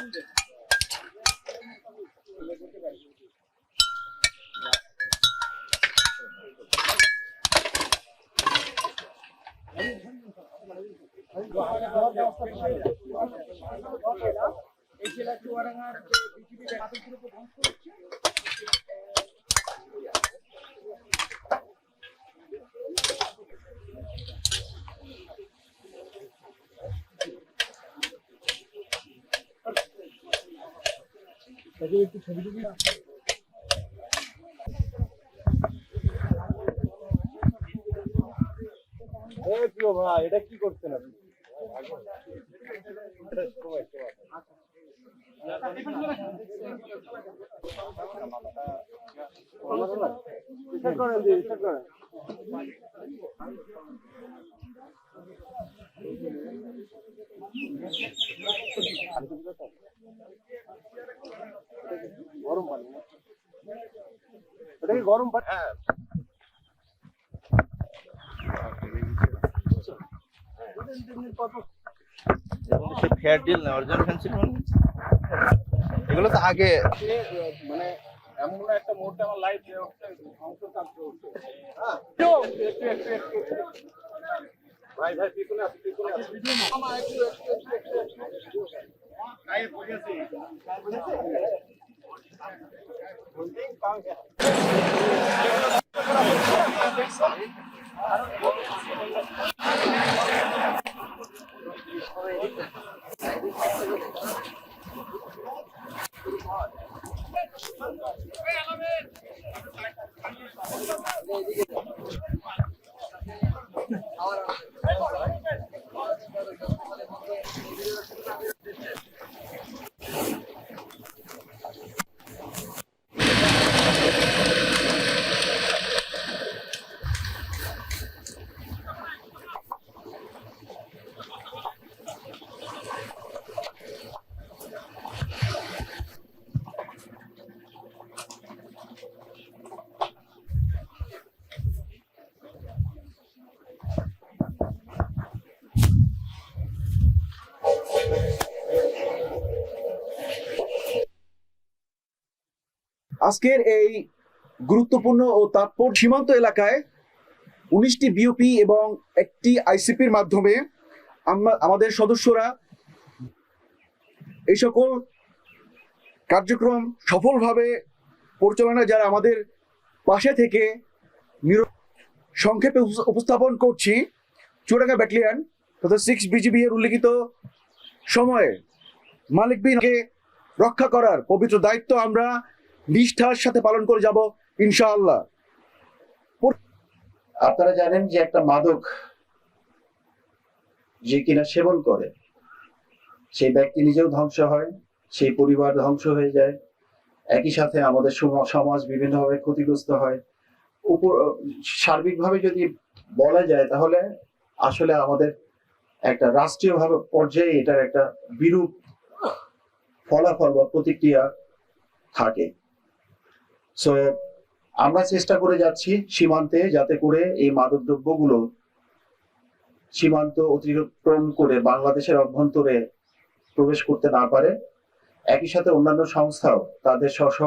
এই জেলা চুয়াডাঙ্গার পৃথিবীতে মাদকের উপর ধ্বংস হচ্ছে। একটু ছবি টবি ভাই, এটা কি করছেন আপনি? গরম পানি, ওটা কি গরম পানি? হ্যাঁ, ফেয়ার ডিল না, অরিজিনাল ফ্যান্সি এগুলো তো আগে মানে এমন একটা মুহূর্তে আমার লাইফ ধ্বংস থাকতে হচ্ছে। ভাই ভাই পিছনে আছে, পিছনে আছে। মামা একটু কাই পড়েছে। আজকের এই গুরুত্বপূর্ণ ও তাৎপর্য সীমান্ত এলাকায় 19টি বিওপি এবং একটি আইসিপির মাধ্যমে আমাদের সদস্যরা এই সকল কার্যক্রম সফলভাবে পরিচালনায় যারা আমাদের পাশে থেকে সংক্ষেপে উপস্থাপন করছি। চুয়াডাঙ্গা ব্যাটালিয়ন তথা 6 বিজিবি এর উল্লেখিত সময়ে মালিক বিনকে রক্ষা করার পবিত্র দায়িত্ব আমরা নিষ্ঠার সাথে পালন করে যাব ইনশাআল্লাহ। আপনারা জানেন যে একটা মাদক যে কিনা সেবন করে সেই ব্যক্তি নিজেও ধ্বংস হয়, সেই পরিবার ধ্বংস হয়ে যায়, একই সাথে আমাদের সমাজ বিভিন্নভাবে ক্ষতিগ্রস্ত হয়। সার্বিকভাবে যদি বলা যায় তাহলে আসলে আমাদের একটা রাষ্ট্রীয়ভাবে পর্যায়ে এটার একটা বিরূপ ফলাফল বা প্রতিক্রিয়া থাকে। সো আমরা চেষ্টা করে যাচ্ছি সীমান্তে যাতে করে এই মাদক দ্রব্যগুলো সীমান্ত অতিক্রম করে বাংলাদেশের অভ্যন্তরে প্রবেশ করতে না পারে। একই সাথে অন্যান্য সংস্থাও তাদের স্ব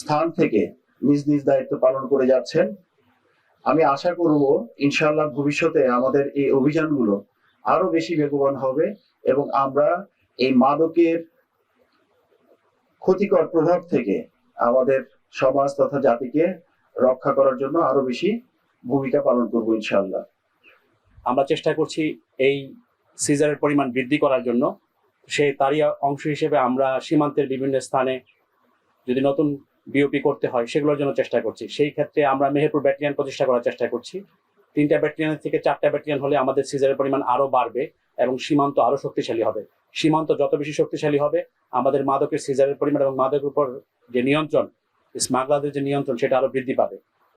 স্থান থেকে নিজ নিজ দায়িত্ব পালন করে যাচ্ছেন। আমি আশা করব ইনশাআল্লাহ ভবিষ্যতে আমাদের এই অভিযানগুলো আরো বেশি বেগবান হবে এবং আমরা এই মাদকের ক্ষতিকর প্রভাব থেকে আমাদের সমাজ তথা জাতিকে রক্ষা করার জন্য আরো বেশি ভূমিকা পালন করব ইনশাআল্লাহ। আমরা চেষ্টা করছি এই সিজারের পরিমাণ বৃদ্ধি করার জন্য। তারই অংশ হিসেবে আমরা সীমান্তের বিভিন্ন স্থানে যদি নতুন বিওপি করতে হয় সেগুলোর জন্য চেষ্টা করছি। সেই ক্ষেত্রে আমরা মেহেরপুর ব্যাটালিয়ন প্রতিষ্ঠা করার চেষ্টা করছি। 3টা ব্যাটালিয়ন থেকে 4টা ব্যাটালিয়ন হলে আমাদের সিজারের পরিমাণ আরো বাড়বে এবং সীমান্ত আরো শক্তিশালী হবে। সীমান্ত যত বেশি শক্তিশালী হবে আমাদের মাদকের সিজারের পরিমাণ এবং মাদকের উপর যে নিয়ন্ত্রণ, স্মাগলারদের যে নিয়ন্ত্রণ সেটা আরো বৃদ্ধি পাবে।